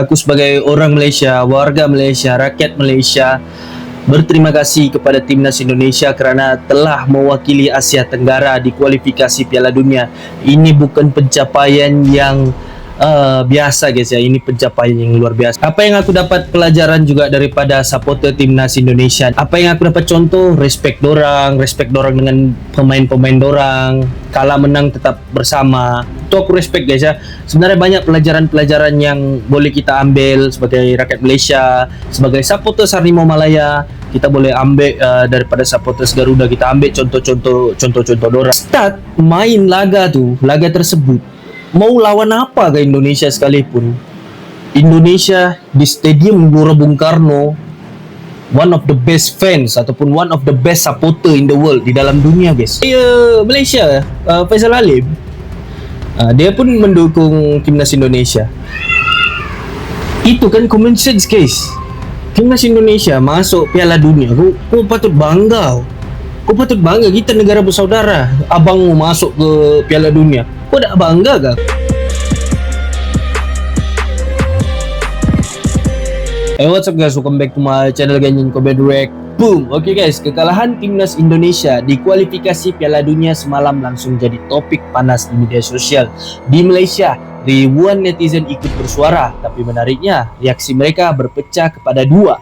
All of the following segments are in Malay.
Aku sebagai orang Malaysia, warga Malaysia, rakyat Malaysia, berterima kasih kepada Timnas Indonesia kerana telah mewakili Asia Tenggara di kualifikasi Piala Dunia. Ini bukan pencapaian yang biasa guys ya, ini pencapaian yang luar biasa. Apa yang aku dapat pelajaran juga daripada supporter Timnas Indonesia? Apa yang aku dapat contoh? Respect dorang dengan pemain-pemain dorang. Kalah menang tetap bersama. Itu aku respect guys ya. Sebenarnya banyak pelajaran-pelajaran yang boleh kita ambil sebagai rakyat Malaysia, sebagai supporter Harimau Malaya. Kita boleh ambil daripada supporters Garuda, kita ambil contoh-contoh dorang. Start main laga tersebut, mau lawan apa ke Indonesia sekalipun, Indonesia di Stadium Gelora Bung Karno, one of the best fans ataupun one of the best supporter in the world, di dalam dunia guys. Malaysia, Faisal Alim, dia pun mendukung Timnas Indonesia. Itu kan common sense guys. Timnas Indonesia masuk Piala Dunia, kau patut bangga. Kau patut bangga, kita negara bersaudara. Abangmu masuk ke Piala Dunia, kau tak bangga kah? Hey, what's up guys, welcome back to my channel Ganyan Kobe Direct. Boom. Okay guys, kekalahan Timnas Indonesia di kualifikasi Piala Dunia semalam langsung jadi topik panas di media sosial. Di Malaysia, ribuan netizen ikut bersuara, tapi menariknya reaksi mereka berpecah kepada dua,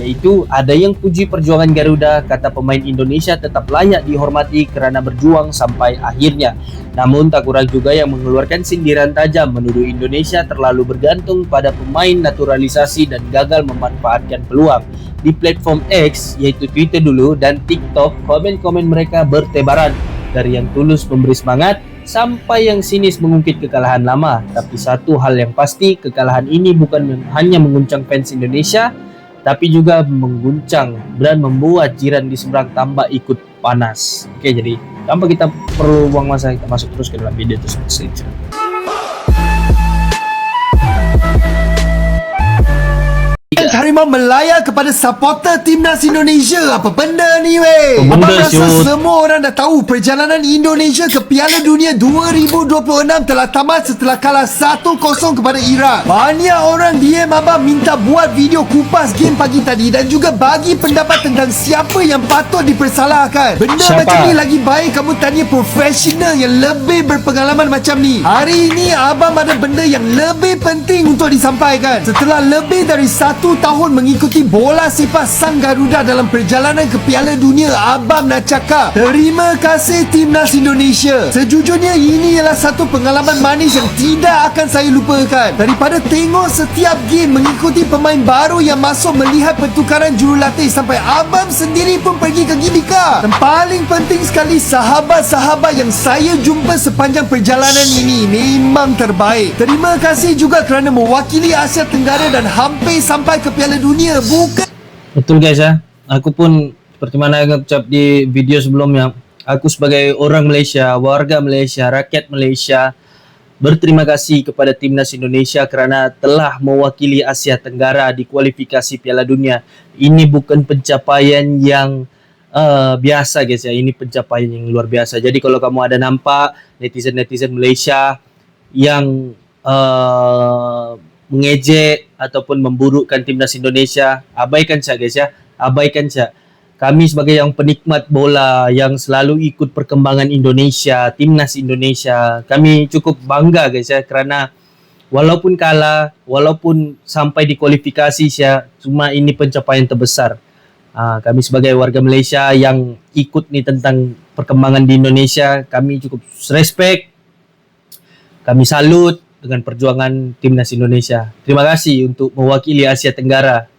yaitu ada yang puji perjuangan Garuda, kata pemain Indonesia tetap layak dihormati kerana berjuang sampai akhirnya. Namun tak kurang juga yang mengeluarkan sindiran tajam menuduh Indonesia terlalu bergantung pada pemain naturalisasi dan gagal memanfaatkan peluang. Di platform X, yaitu Twitter dulu, dan TikTok, komen-komen mereka bertebaran, dari yang tulus memberi semangat sampai yang sinis mengungkit kekalahan lama. Tapi satu hal yang pasti, kekalahan ini bukan hanya mengguncang fans Indonesia, tapi juga mengguncang dan membuat jiran di seberang tambah ikut panas. Oke, jadi tanpa kita perlu buang masa, kita masuk terus ke dalam video tersebut saja. Harimau Malaya kepada supporter Timnas Indonesia. Apa benda ni weh? Abang rasa semua orang dah tahu perjalanan Indonesia ke Piala Dunia 2026 telah tamat setelah kalah 1-0 kepada Iraq. Banyak orang DM abang minta buat video kupas game pagi tadi dan juga bagi pendapat tentang siapa yang patut dipersalahkan. Benda macam ni lagi baik kamu tanya profesional yang lebih berpengalaman macam ni. Hari ini abang ada benda yang lebih penting untuk disampaikan. Setelah lebih dari 1 tahun mengikuti bola sepak sang Garuda dalam perjalanan ke Piala Dunia, abang nak cakap terima kasih Timnas Indonesia. Sejujurnya ini ialah satu pengalaman manis yang tidak akan saya lupakan. Daripada tengok setiap game, mengikuti pemain baru yang masuk, melihat pertukaran jurulatih, sampai abang sendiri pun pergi ke Gbk. Dan paling penting sekali, sahabat-sahabat yang saya jumpa sepanjang perjalanan ini memang terbaik. Terima kasih juga kerana mewakili Asia Tenggara dan hampir sampai ke Piala Dunia. Bukan betul guys ya. Aku pun seperti mana yang ucap di video sebelumnya, aku sebagai orang Malaysia, warga Malaysia, rakyat Malaysia, berterima kasih kepada Timnas Indonesia kerana telah mewakili Asia Tenggara di kualifikasi Piala Dunia. Ini bukan pencapaian yang biasa guys ya, ini pencapaian yang luar biasa. Jadi kalau kamu ada nampak netizen-netizen Malaysia yang mengejek ataupun memburukkan Timnas Indonesia, abaikan saja guys ya, abaikan saja. Kami sebagai yang penikmat bola yang selalu ikut perkembangan Indonesia, Timnas Indonesia, kami cukup bangga guys ya, kerana walaupun kalah, walaupun sampai di kualifikasi ya, cuma ini pencapaian terbesar. Kami sebagai warga Malaysia yang ikut nih tentang perkembangan di Indonesia, kami cukup respect, kami salut dengan perjuangan Timnas Indonesia. Terima kasih untuk mewakili Asia Tenggara.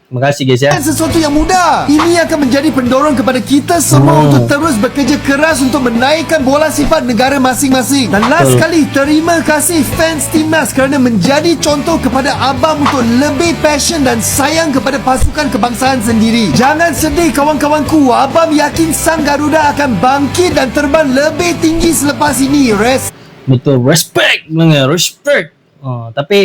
Terima kasih guys ya. Sesuatu yang mudah. Ini akan menjadi pendorong kepada kita semua untuk terus bekerja keras untuk menaikkan bola sepak negara masing-masing. Dan last sekali, terima kasih fans Timnas kerana menjadi contoh kepada abang untuk lebih passion dan sayang kepada pasukan kebangsaan sendiri. Jangan sedih kawan-kawanku, abang yakin sang Garuda akan bangkit dan terbang lebih tinggi selepas ini. Betul, respect. Tapi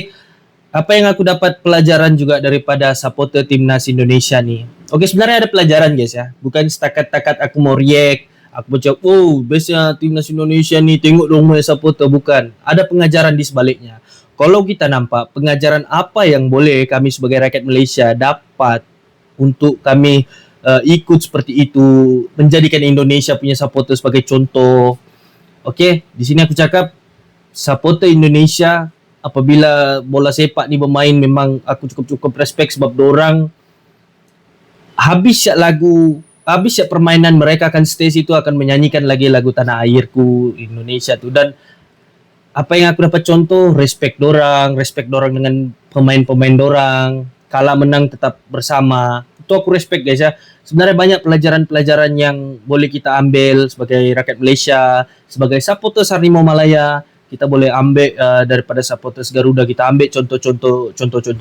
apa yang aku dapat pelajaran juga daripada supporter Timnas Indonesia ni. Okey, sebenarnya ada pelajaran guys ya. Bukan setakat-takat aku mau react, aku cakap, oh bestnya Timnas Indonesia ni, tengok dong supporter. Bukan, ada pengajaran di sebaliknya. kalau kita nampak pengajaran apa yang boleh kami sebagai rakyat Malaysia dapat untuk kami ikut seperti itu, menjadikan Indonesia punya supporter sebagai contoh. Okey, di sini aku cakap supporter Indonesia apabila bola sepak ni bermain memang aku cukup respect sebab dorang habis siap permainan mereka akan stay situ, akan menyanyikan lagi lagu Tanah Airku Indonesia tu. Dan apa yang aku dapat contoh, respect dorang dengan pemain-pemain dorang, kalah menang tetap bersama. Itu aku respect guys ya. Sebenarnya banyak pelajaran-pelajaran yang boleh kita ambil sebagai rakyat Malaysia, sebagai supporters Harimau Malaya. Kita boleh ambil daripada supporters Garuda, kita ambil contoh-contoh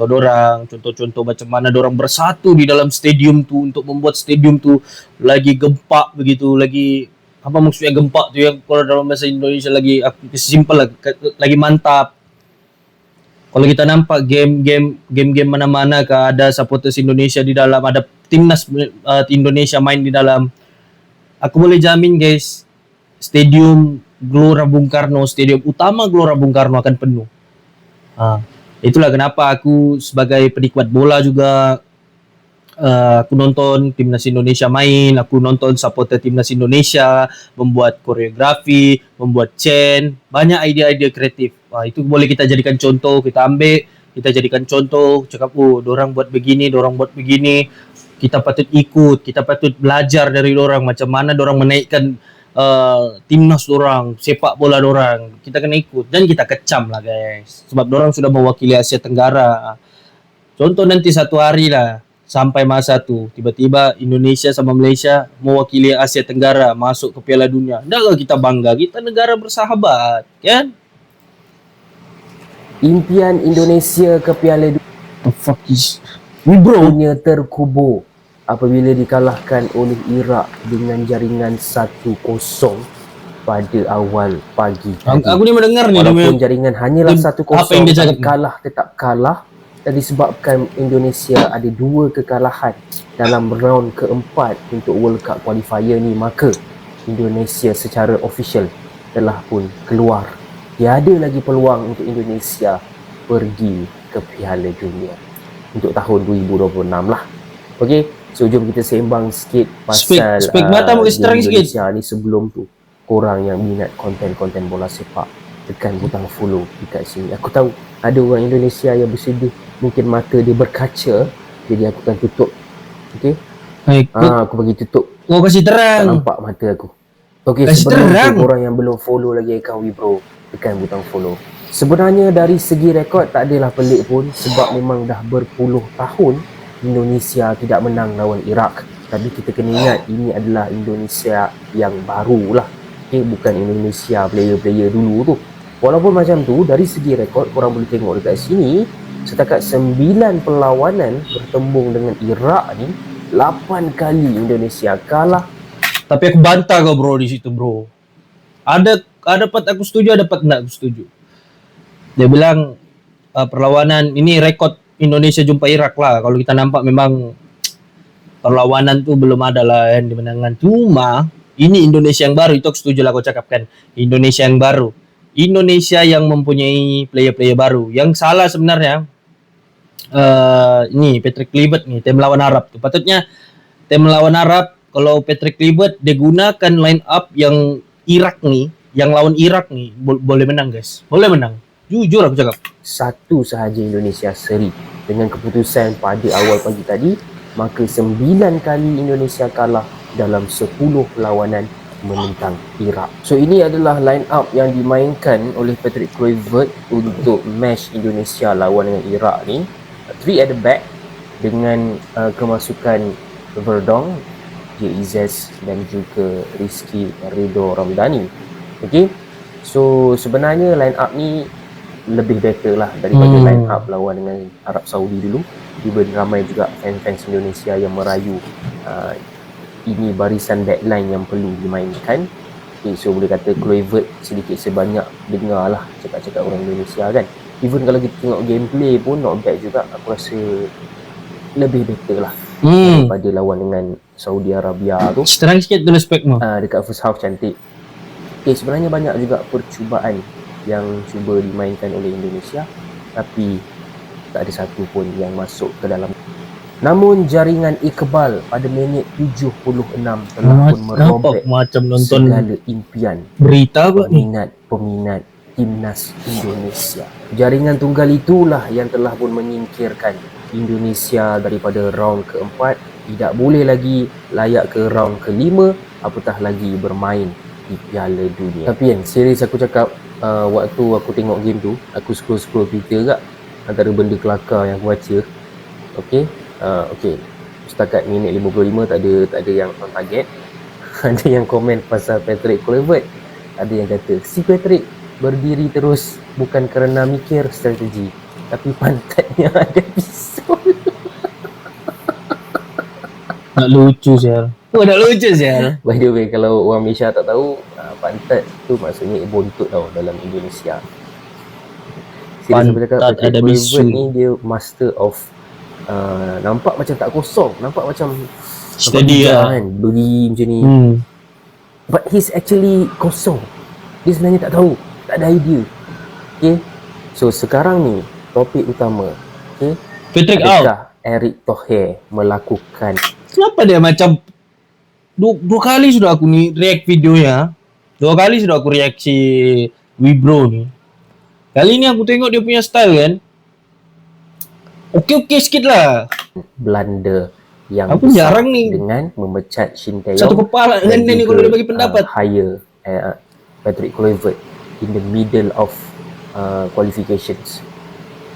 dorang, contoh-contoh macam mana dorang bersatu di dalam stadium tu untuk membuat stadium tu lagi gempak begitu, lagi apa maksudnya gempak tu yang kalau dalam bahasa Indonesia lagi simple lagi mantap. Kalau kita nampak game mana-mana ada supporters Indonesia di dalam, ada timnas Indonesia main di dalam, aku boleh jamin guys, stadium Gelora Bung Karno, stadium utama Gelora Bung Karno akan penuh. Itulah kenapa aku sebagai penikmat bola juga aku nonton timnas Indonesia main, aku nonton supporter timnas Indonesia membuat koreografi, membuat chant, banyak idea-idea kreatif. Itu boleh kita jadikan contoh, kita ambil, kita jadikan contoh, cakap dorang buat begini, kita patut ikut, kita patut belajar dari dorang macam mana dorang menaikkan timnas dorang, sepak bola dorang. Kita kena ikut dan kita kecam lah guys, sebab dorang sudah mewakili Asia Tenggara. Contoh nanti satu hari lah sampai masa tu tiba-tiba Indonesia sama Malaysia mewakili Asia Tenggara masuk ke Piala Dunia. Dah kita bangga, kita negara bersahabat kan? Impian Indonesia ke Piala Dunia The fuck is ni bro? terkubur apabila dikalahkan oleh Iraq dengan jaringan 1-0 pada awal pagi tadi. Aku ni mendengar ni Walaupun jaringan hanyalah 1-0, apa yang dia cakap? kalah tetap kalah, dan disebabkan Indonesia ada 2 kekalahan dalam round keempat untuk World Cup qualifier ni, maka Indonesia secara official telah pun keluar. Tiada lagi peluang untuk Indonesia pergi ke Piala Dunia untuk tahun 2026 lah. Okey, so jom kita sembang sikit pasal Spek mata boleh seterang sikit. Indonesia ni. Sebelum tu, korang yang minat konten-konten bola sepak, tekan butang follow dekat sini. Aku tahu ada orang Indonesia yang bersedia, mungkin mata dia berkaca, jadi aku akan tutup. Okey, aku bagi tutup, Kau kasih tak terang. nampak mata aku. Okey, Kasih sebelum terang. tu, korang yang belum follow lagi akaun Wibro, tekan butang follow. Sebenarnya dari segi rekod tak adalah pelik pun, sebab memang dah berpuluh tahun Indonesia tidak menang lawan Iraq. Tapi kita kena ingat, ini adalah Indonesia yang baru lah. Okay, bukan Indonesia player-player dulu tu. Walaupun macam tu, dari segi rekod korang boleh tengok dekat sini, setakat 9 perlawanan bertembung dengan Iraq ni, 8 kali Indonesia kalah. Tapi aku bantah kau bro di situ bro. Ada part aku setuju, ada part enggak aku setuju. Dia bilang perlawanan ini rekod Indonesia jumpa Iraq lah. Kalau kita nampak memang perlawanan tu belum ada lah yang dimenangkan. Cuma ini Indonesia yang baru, itu aku setuju lah kau cakapkan. Indonesia yang baru, Indonesia yang mempunyai player-player baru. Yang salah sebenarnya ini Patrick Kluivert ni, tim lawan Arab tu. Patutnya tim lawan Arab, kalau Patrick Kluivert dia gunakan line up yang Iraq ni, yang lawan Iraq ni boleh menang guys. Boleh menang. Jujur aku cakap. Satu sahaja Indonesia seri. Dengan keputusan pada awal pagi tadi, maka 9 kali Indonesia kalah dalam 10 perlawanan menentang Iraq. So ini adalah line up yang dimainkan oleh Patrick Kluivert untuk match Indonesia lawan dengan Iraq ni. 3 at the back dengan kemasukan Verdong, J.Izz dan juga Rizky Ridho Ramdhani. Okay, so sebenarnya line up ni lebih better lah daripada line up lawan dengan Arab Saudi dulu. Even ramai juga fans-fans Indonesia yang merayu ini barisan backline yang perlu dimainkan. Okay, so boleh kata Kluivert sedikit sebanyak dengar lah cakap-cakap orang Indonesia kan. Even kalau kita tengok gameplay pun not bad juga. Aku rasa lebih better lah daripada lawan dengan Saudi Arabia tu. Terang sikit tu respect mo. Dekat first half cantik. Okay, sebenarnya banyak juga percubaan yang cuba dimainkan oleh Indonesia. tapi tak ada satu pun yang masuk ke dalam. Namun jaringan Iqbal pada minit 76 telah pun merobek macam nonton segala impian berita apa ni? peminat timnas Indonesia. Jaringan tunggal itulah yang telah pun menyingkirkan Indonesia daripada round keempat, tidak boleh lagi layak ke round kelima, apatah lagi bermain di Piala Dunia. Tapi kan, serius aku cakap, waktu aku tengok game tu, aku scroll Twitter kat, antara benda kelakar yang aku baca. Okey, setakat minit 55 tak ada yang on target. Ada yang komen pasal Patrick Kluivert. Ada yang kata si Patrick berdiri terus bukan kerana mikir strategi, tapi pantatnya ada pisau. Nak lucu sial. Nak lucu sial. By the way, kalau orang Malaysia tak tahu, pantat tu maksudnya bontot tau dalam Indonesia. Serius aku cakap, Pantat ada Patrick bisu. Kluivert ni dia master of nampak macam tak kosong, nampak macam Steady lah. kan, beri macam ni. But he's actually kosong. Dia sebenarnya tak tahu, tak ada idea. Okay, so sekarang ni topik utama. Okay, Patrick out. adakah Eric Thohir melakukan Kenapa dia macam dua kali sudah aku ni react videonya. Dua kali sudah aku reaksi Wibro ni. Kali ni aku tengok dia punya style kan. Okey sikit lah. blunder yang Aku besar jarang ni dengan memecat Shin Tae-yong satu kepala dengan dia ni kalau dia bagi pendapat. hire Patrick Kluivert in the middle of qualifications.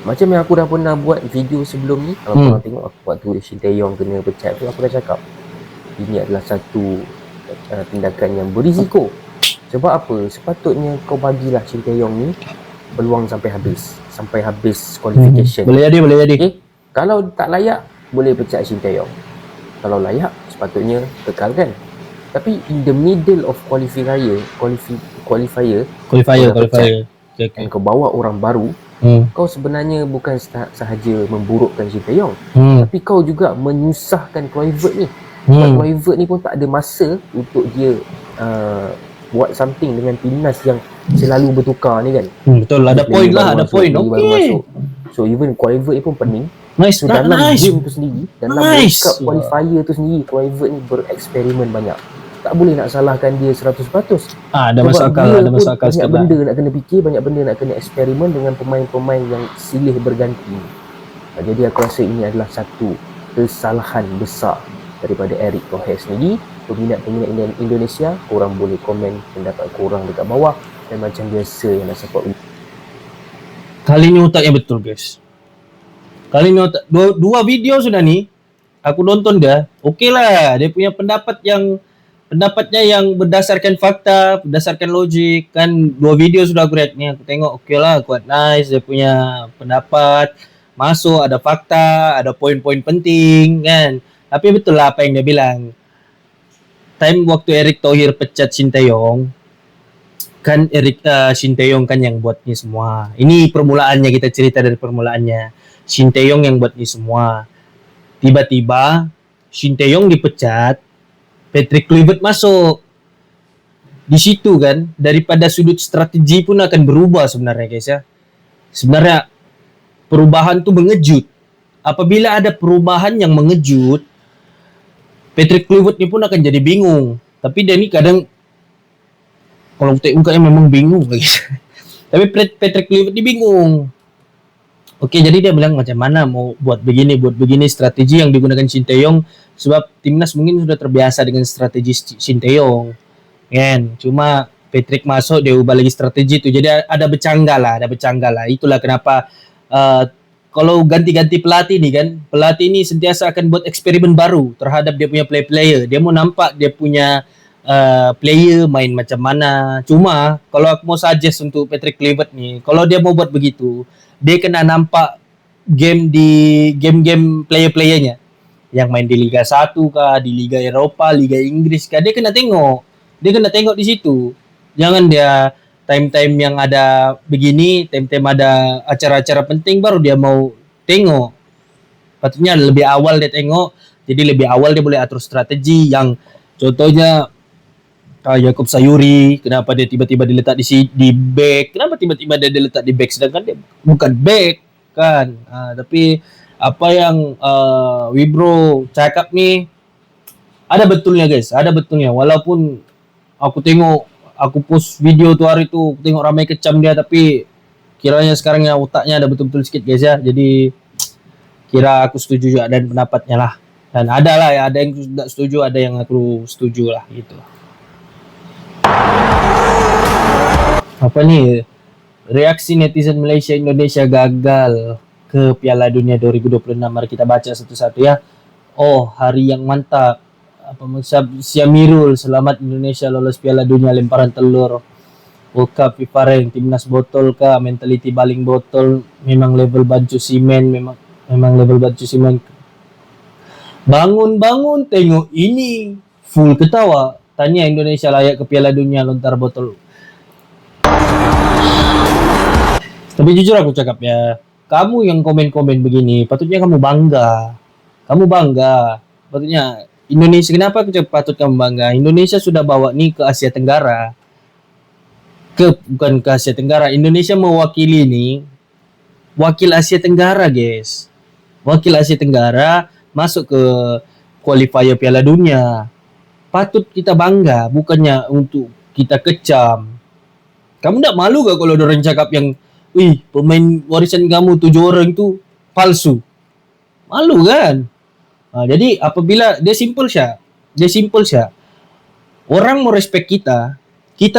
Macam yang aku dah pernah buat video sebelum ni, kalau korang tengok aku waktu Shin Tae-yong kena pecat tu, aku dah cakap ini adalah satu tindakan yang berisiko. Sebab apa? Sepatutnya kau bagilah Shin Tae-yong ni peluang sampai habis qualification. Boleh jadi. Okay? Kalau tak layak, boleh pecat Shin Tae-yong. Kalau layak, sepatutnya kekalkan. Tapi in the middle of qualifier Okay. dan kau bawa orang baru, kau sebenarnya bukan sahaja memburukkan Shin Tae-yong, tapi kau juga menyusahkan Kluivert ni. Sebab Kluivert ni pun tak ada masa untuk dia buat something dengan timnas yang selalu bertukar ni kan. Betul, ada point lah, ada point. Okay. So even Kluivert ni pun pening. Nice, So dalam nice. game tu sendiri, dalam World Cup qualifier tu sendiri, Kluivert ni bereksperimen banyak. Tak boleh nak salahkan dia 100%. Ada masuk akal, ada masuk akal banyak sikit benda lah. nak kena fikir, banyak benda nak kena eksperimen dengan pemain-pemain yang silih berganti. Jadi aku rasa ini adalah satu kesalahan besar daripada Eric Thohir sendiri. Peminat-peminat Indonesia, korang boleh komen pendapat korang dekat bawah, dan macam biasa yang nak support Kali ni otaknya betul guys. Kali ni otak, dua video sudah ni aku nonton dia. Okey lah, dia punya pendapatnya yang berdasarkan fakta, berdasarkan logik kan. Dua video sudah aku react ni, aku tengok okey lah, kuat, nice, dia punya pendapat masuk, ada fakta, ada poin-poin penting kan. Tapi betul lah apa yang dia bilang. Time waktu Eric Thohir pecat Shin Tae-yong, kan Shin Tae-yong kan yang buat ni semua. Ini permulaannya, kita cerita dari permulaannya. Shin Tae-yong yang buat ni semua. Tiba-tiba Shin Tae-yong dipecat, Patrick Kluivert masuk. Di situ kan, daripada sudut strategi pun akan berubah sebenarnya guys ya. Sebenarnya perubahan tu mengejut. Apabila ada perubahan yang mengejut, Patrick Kluivert ni pun akan jadi bingung. Tapi dia ni kadang kalau tengok mukanya memang bingung guys. Tapi Patrick Kluivert ni bingung. Okey, jadi dia bilang macam mana mau buat begini strategi yang digunakan Shin Tae-yong, sebab timnas mungkin sudah terbiasa dengan strategi Shin Tae-yong. Kan? Cuma Patrick masuk dia ubah lagi strategi tu. Jadi ada bercanggah lah. Itulah kenapa kalau ganti-ganti pelatih ni kan, pelatih ni sentiasa akan buat eksperimen baru terhadap dia punya player. Dia mau nampak dia punya player main macam mana. Cuma kalau aku mau suggest untuk Patrick Kluivert ni, kalau dia mau buat begitu, dia kena nampak game player-playernya yang main di Liga 1 kah, di Liga Eropah, Liga Inggris kah. Dia kena tengok di situ. Jangan dia time-time yang ada begini, time-time ada acara-acara penting baru dia mau tengok. Patutnya lebih awal dia tengok. Jadi lebih awal dia boleh atur strategi. Yang contohnya Yaakob Sayuri, kenapa dia tiba-tiba diletak di back? Kenapa tiba-tiba dia diletak di back sedangkan dia bukan back? kan. Tapi apa yang Wibro cakap ni ada betulnya guys, ada betulnya. Walaupun aku post video tu hari tu, aku tengok ramai kecam dia, tapi kiranya sekarang yang otaknya ada betul-betul sikit guys ya. Jadi kira aku setuju juga dan pendapatnya lah. Dan ada lah ya, ada yang tidak setuju, ada yang aku setuju lah gitu. Apa nih? Reaksi netizen Malaysia Indonesia gagal ke Piala Dunia 2026. Mari kita baca satu-satu ya. Oh, hari yang mantap. Syamirul, selamat Indonesia lolos Piala Dunia lemparan telur. World Cup FIFA rank, timnas botol kah, mentality baling botol, memang level bancu simen, memang level bancu simen. Bangun tengok ini, full ketawa. Tanya Indonesia layak ke Piala Dunia lontar botol. Tapi jujur aku cakap ya, kamu yang komen-komen begini, patutnya kamu bangga. Patutnya Indonesia, kenapa aku cakap patut kamu bangga? Indonesia sudah bawa nih ke Asia Tenggara. Bukan ke Asia Tenggara, Indonesia mewakili nih, wakil Asia Tenggara guys. Wakil Asia Tenggara masuk ke qualifier Piala Dunia. Patut kita bangga, bukannya untuk kita kecam. Kamu tak malu gak kalau orang cakap yang, wih, pemain warisan kamu 7 orang itu palsu? Malu kan? Jadi apabila dia simple Syah. Orang mau respect kita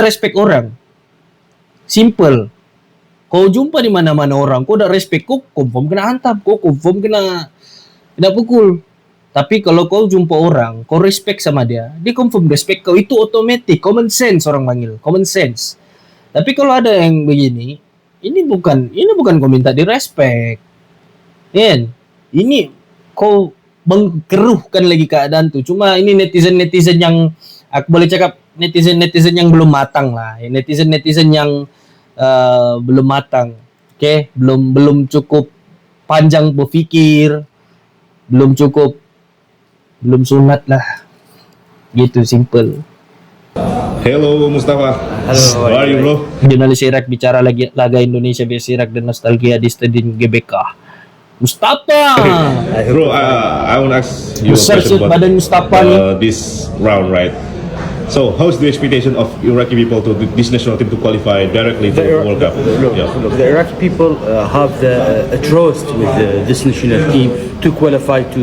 respect orang. Simple. Kau jumpa di mana-mana orang, kau dah respect, kau confirm kena hantam, kau confirm kena pukul. Tapi kalau kau jumpa orang, kau respect sama dia confirm respect kau, itu otomatis common sense orang panggil, common sense. Tapi kalau ada yang begini, ini bukan kau minta direspect. Ini kau mengkeruhkan lagi keadaan tuh. Cuma ini netizen yang aku boleh cakap netizen yang belum matang lah. Netizen yang belum matang. Oke, belum cukup panjang berfikir, belum sunat lah. Gitu simple. Hello Mustafa. Halo, How are you bro? Jurnalis Irak bicara laga Indonesia vs Irak dan nostalgia di Stadion GBK. Mustafa. Bro, I want to ask you a Besar question sih badan Mustafa nih. this round, right? So, how's the expectation of Iraqi people to this national team to qualify directly for the World Cup? Look, the Iraqi people have a trust with this national team to qualify to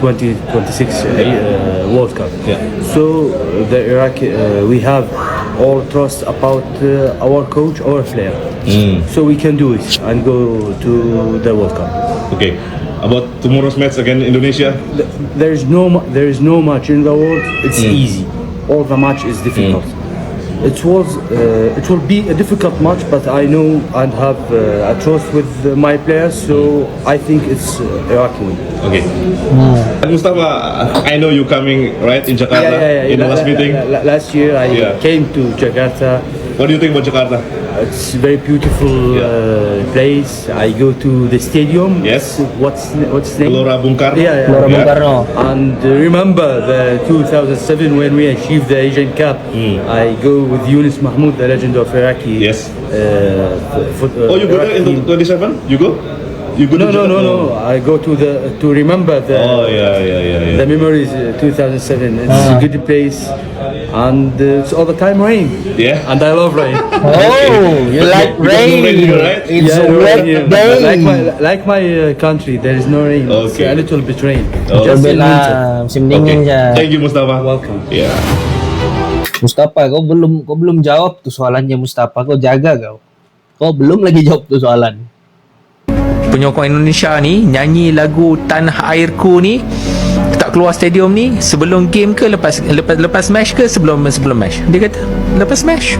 2026 World Cup. Yeah. So the Iraqi, we have all trust about our coach, our player. So we can do it and go to the World Cup. Okay. About tomorrow's match against Indonesia? There is no match in the world. It's easy. All the match is difficult. It will be a difficult match, but I know and have a trust with my players, so I think it's Iraq win. Okay. Mustafa, I know you coming right in Jakarta in the last meeting. Last year I came to Jakarta. What do you think about Jakarta? It's a very beautiful place. I go to the stadium. Yes. What's its name? Gelora Bung Karno. Gelora Bung Karno. And remember the 2007 when we achieved the Asian Cup. I go with Yunus Mahmoud, the legend of Iraqi. Yes. Oh, you go there in 27? You go? You go to Jakarta? No. I go to remember the. Oh yeah. The memories 2007. It's a good place, and it's all the time rain. Yeah. And I love rain. Oh, you like Because no rain here, rain? right? It's a no wet rain here. day. Like my country, there is no rain. It's Okay. a little bit rain. Oh. Just in winter. Lah, musim dingin Okay. je. Thank you Mustafa. Welcome. Yeah. Mustafa, kau belum jawab tuh soalannya Mustafa. Kau jaga kau. Kau belum lagi jawab tuh soalan. Penyokong Indonesia ni nyanyi lagu Tanah Airku ni tak keluar stadium ni sebelum game ke lepas match ke sebelum match. Dia kata lepas match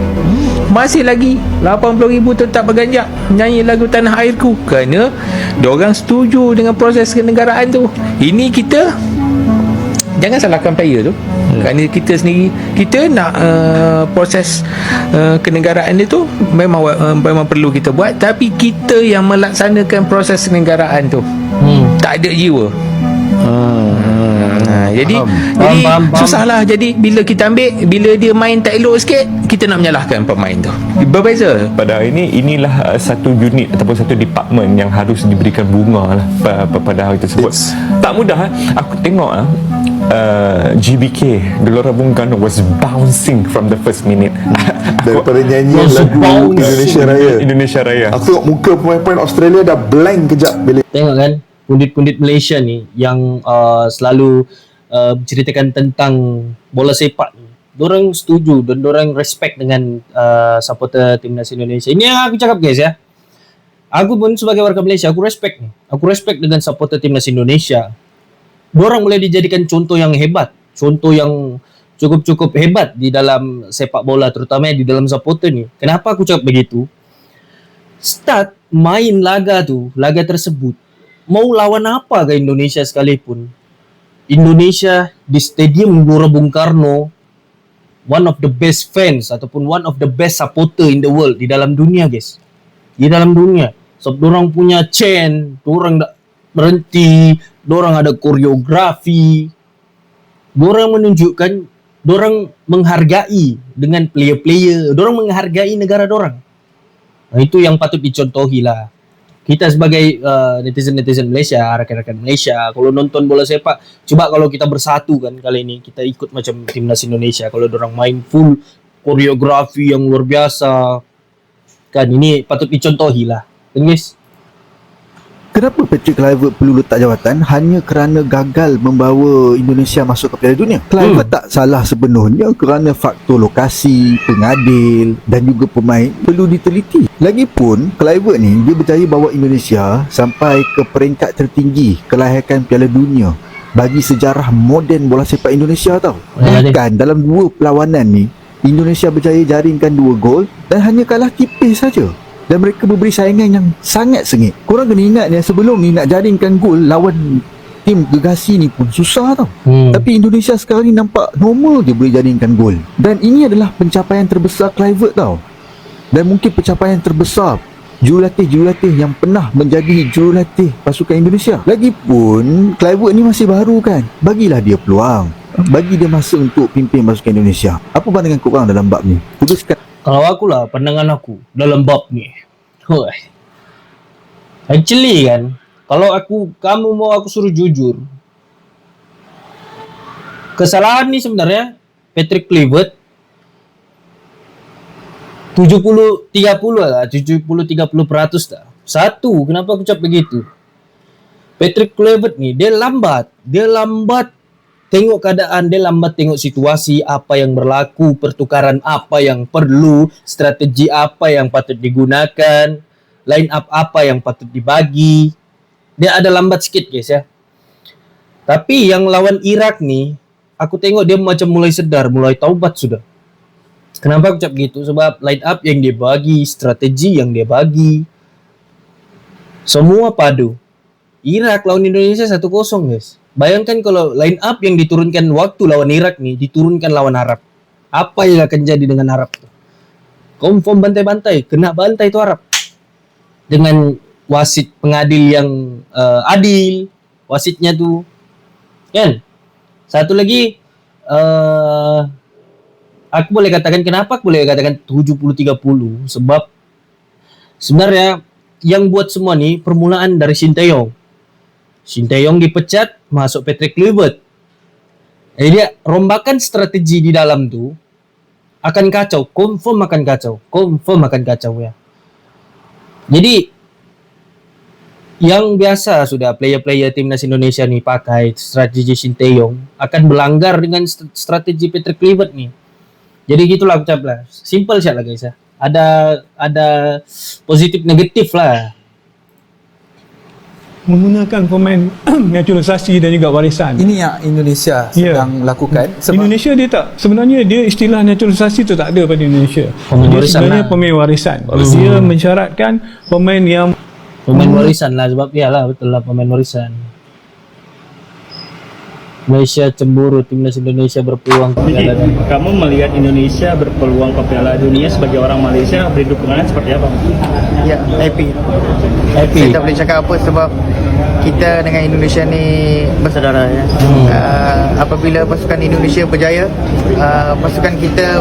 masih lagi 80,000 tetap berganjak nyanyi lagu Tanah Airku kerana diorang setuju dengan proses kenegaraan tu. Ini kita jangan salahkan player tu. Kerana kita sendiri kita nak proses kenegaraan itu memang perlu kita buat, tapi kita yang melaksanakan proses kenegaraan tu tak ada jiwa. Jadi Faham. susahlah. Jadi bila kita ambil, bila dia main tak elok sikit, kita nak menyalahkan pemain tu. Berbeza. Pada hari ini, inilah satu unit ataupun satu department yang harus diberikan bunga lah pada hari tersebut. Tak mudah. Aku tengok GBK Gelora Bung Karno was bouncing from the first minute. Daripada nyanyian lagu Indonesia Raya. Aku tengok muka pemain-pemain Australia dah blank kejap bila Tengok kan, pundit-pundit Malaysia ni yang selalu ceritakan tentang bola sepak ni. Dorang setuju dan dorang respect dengan supporter timnas Indonesia. Ini yang aku cakap guys ya. Aku pun sebagai warga Malaysia, aku respect ni. Aku respect dengan supporter timnas Indonesia. Dorang boleh dijadikan contoh yang hebat, contoh yang cukup hebat di dalam sepak bola, terutama di dalam supporter ni. Kenapa aku cakap begitu? Start main laga tersebut, mau lawan apa ke Indonesia sekalipun, Indonesia di Stadium Gelora Bung Karno, one of the best fans ataupun one of the best supporter in the world, di dalam dunia guys, di dalam dunia. Sebab dorang punya chant, dorang tak berhenti, dorang ada koreografi, dorang menunjukkan, dorang menghargai dengan player-player, dorang menghargai negara dorang. Nah, itu yang patut dicontohi lah. Kita sebagai netizen-netizen Malaysia, rakyat-rakyat Malaysia, kalau nonton bola sepak, coba kalau kita bersatu kan kali ini, kita ikut macam timnas Indonesia. Kalau dorang main full koreografi yang luar biasa, kan ini patut dicontohi lah. Kan guys? Kenapa Patrick Kluivert perlu letak jawatan hanya kerana gagal membawa Indonesia masuk ke Piala Dunia? Kluivert tak salah sepenuhnya kerana faktor lokasi, pengadil dan juga pemain perlu diteliti. Lagipun, Kluivert ni dia berjaya bawa Indonesia sampai ke peringkat tertinggi kelahiran Piala Dunia bagi sejarah moden bola sepak Indonesia tau. Bahkan dalam 2 perlawanan ni, Indonesia berjaya jaringkan 2 gol dan hanya kalah tipis saja. Dan mereka memberi saingan yang sangat sengit. Korang kena ingat ya, sebelum ni nak jaringkan gol lawan tim gegasi ni pun susah tau. Tapi Indonesia sekarang ni nampak normal je boleh jaringkan gol. Dan ini adalah pencapaian terbesar Kluivert tau. Dan mungkin pencapaian terbesar jurulatih-jurulatih yang pernah menjadi jurulatih pasukan Indonesia. Lagipun Kluivert ni masih baru kan. Bagilah dia peluang. Bagi dia masa untuk pimpin pasukan Indonesia. Apa pandangan korang dalam bab ni? Tuliskan. Kalau aku lah, pandangan aku dalam bab ni. Actually kan, kalau kamu mau aku suruh jujur, kesalahan ni sebenarnya Patrick Kluivert 70-30 lah, 70-30% dah. Satu, kenapa aku cakap begitu? Patrick Kluivert ni dia lambat tengok keadaan, dia lambat tengok situasi, apa yang berlaku, pertukaran apa yang perlu, strategi apa yang patut digunakan, line up apa yang patut dibagi. Dia ada lambat sikit guys ya. Tapi yang lawan Iraq ni, aku tengok dia macam mulai sedar, mulai taubat sudah. Kenapa aku cakap gitu? Sebab line up yang dia bagi, strategi yang dia bagi, semua padu. Iraq lawan Indonesia 1-0 guys. Bayangkan kalau line up yang diturunkan waktu lawan Iraq ni diturunkan lawan Arab. Apa yang akan jadi dengan Arab tu? Confirm bantai-bantai, kena bantai tu Arab. Dengan wasit pengadil yang adil, wasitnya tu. Kan? Satu lagi, aku boleh katakan, kenapa aku boleh katakan 70-30? Sebab sebenarnya yang buat semua ni permulaan dari Sinteyong. Sinteyong dipecat, masuk Patrick Kluivert. Jadi dia rombakan strategi di dalam tu akan kacau, confirm akan kacau ya. Jadi yang biasa sudah player-player timnas Indonesia ni pakai strategi Sinteyong akan berlanggar dengan strategi Patrick Kluivert ni. Jadi gitulah aku cakap lah. Simple saja lah guys ya. Ada positif negatif lah. Menggunakan pemain naturalisasi dan juga warisan. Ini yang Indonesia sedang lakukan. Sebab Indonesia dia tak, sebenarnya dia istilah naturalisasi tu tak ada pada Indonesia. Dia sebenarnya pemain warisan. Dia mensyaratkan pemain yang warisan lah, sebab iyalah betul lah pemain warisan. Malaysia cemburu timnas Indonesia berpeluang ke Piala Dunia. Kamu melihat Indonesia berpeluang ke Piala Dunia sebagai orang Malaysia, beri dukungan seperti apa? Ya, happy. Saya tak boleh cakap apa sebab kita dengan Indonesia ni bersaudara ya. Apabila pasukan Indonesia berjaya, pasukan kita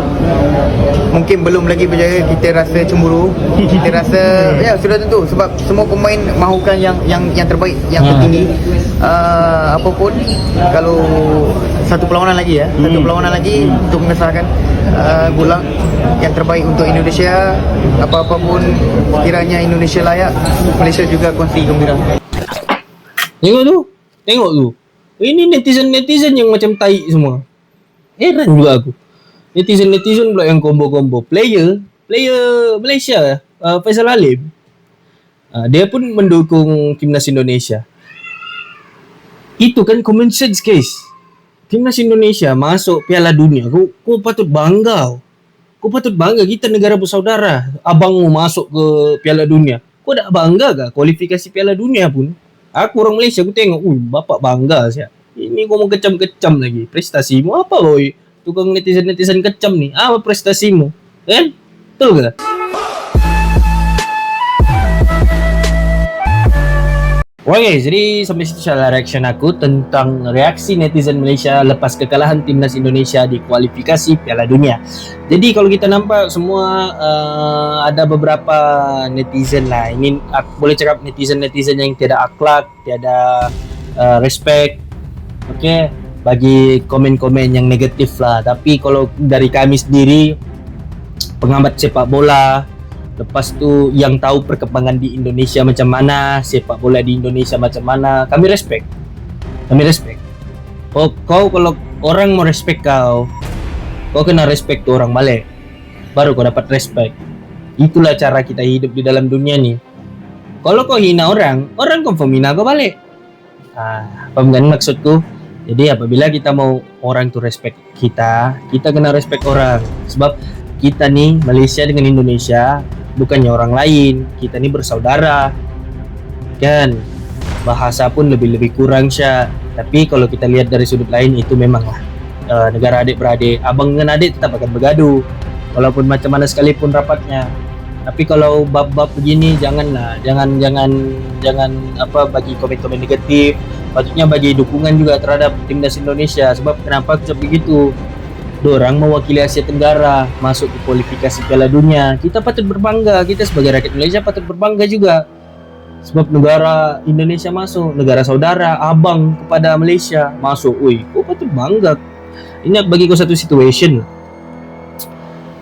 mungkin belum lagi berjaya, kita rasa cemburu, kita rasa ya sudah tentu sebab semua pemain mahukan yang terbaik, yang tertinggi. Apapun kalau satu perlawanan lagi untuk mengesahkan good luck, yang terbaik untuk Indonesia. Apa-apapun kiranya Indonesia layak, Malaysia juga kongsi gembira. Tengok tu. Ini netizen yang macam tai semua. Heran juga aku. Netizen pula yang combo-combo. Player Malaysia, Faisal Halim, dia pun mendukung timnas Indonesia. Itu kan common sense guys. Timnas Indonesia masuk Piala Dunia, kau patut bangga. Kau patut bangga, kita negara bersaudara. Abangmu masuk ke Piala Dunia. Kau tak bangga ke kualifikasi Piala Dunia pun? Aku orang Malaysia, aku tengok, bapak bangga siap. Ini kau mau kecam-kecam lagi. Prestasimu apa boy? Tukang netizen kecam ni. Apa prestasimu? Kan? Betul ke? Oke guys, jadi sampai situ salah reaction aku tentang reaksi netizen Malaysia lepas kekalahan timnas Indonesia di kualifikasi Piala Dunia. Jadi kalau kita nampak semua ada beberapa netizen lah. Ini aku boleh cakap netizen yang tiada akhlak, tiada respect. Oke, bagi komen-komen yang negatif lah. Tapi kalau dari kami sendiri, pengamat sepak bola, lepas tu yang tahu perkembangan di Indonesia macam mana, sepak bola di Indonesia macam mana, kami respect. Kau kalau orang mau respect kau kena respect tu orang balik, baru kau dapat respect. Itulah cara kita hidup di dalam dunia ni. Kalau kau hina orang confirm hina kau balik. Paham kan maksudku? Jadi apabila kita mau orang tu respect kita kena respect orang. Sebab kita ni Malaysia dengan Indonesia bukannya orang lain, kita ni bersaudara kan. Bahasa pun lebih kurang Syah. Tapi kalau kita lihat dari sudut lain, itu memanglah negara adik-beradik, abang dengan adik tetap akan bergaduh walaupun macam mana sekalipun rapatnya. Tapi kalau bab-bab begini jangan bagi komen-komen negatif. Patutnya bagi dukungan juga terhadap timnas Indonesia. Sebab kenapa aku cakap begitu? Dorang mewakili Asia Tenggara masuk ke kualifikasi Piala Dunia. Kita patut berbangga, kita sebagai rakyat Malaysia patut berbangga juga. Sebab negara Indonesia masuk, negara saudara, abang kepada Malaysia masuk. Kau patut bangga. Ini bagi kau satu situation.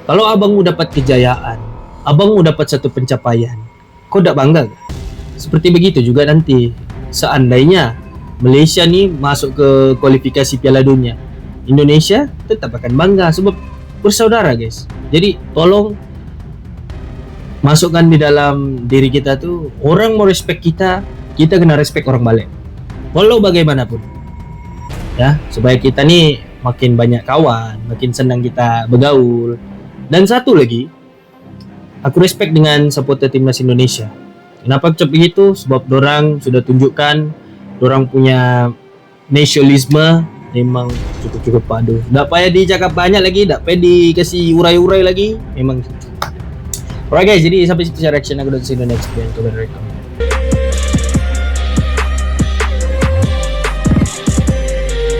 Kalau abangmu dapat kejayaan, abangmu dapat satu pencapaian, kau tak bangga ke? Seperti begitu juga nanti seandainya Malaysia ni masuk ke kualifikasi Piala Dunia, Indonesia tetap akan bangga sebab bersaudara guys. Jadi tolong masukkan di dalam diri kita tu, orang mau respect kita kena respect orang balik. Walau bagaimanapun. Ya, supaya kita ni makin banyak kawan, makin senang kita bergaul. Dan satu lagi, aku respect dengan supporter timnas Indonesia. Kenapa aku cakap begitu? Sebab dorang sudah tunjukkan dorang punya nasionalisme memang cukup padu. Tak payah dicakap banyak lagi, tak payah dikasih urai-urai lagi. Memang. Alright guys, jadi sampai situ reaction aku dari sini. Next video,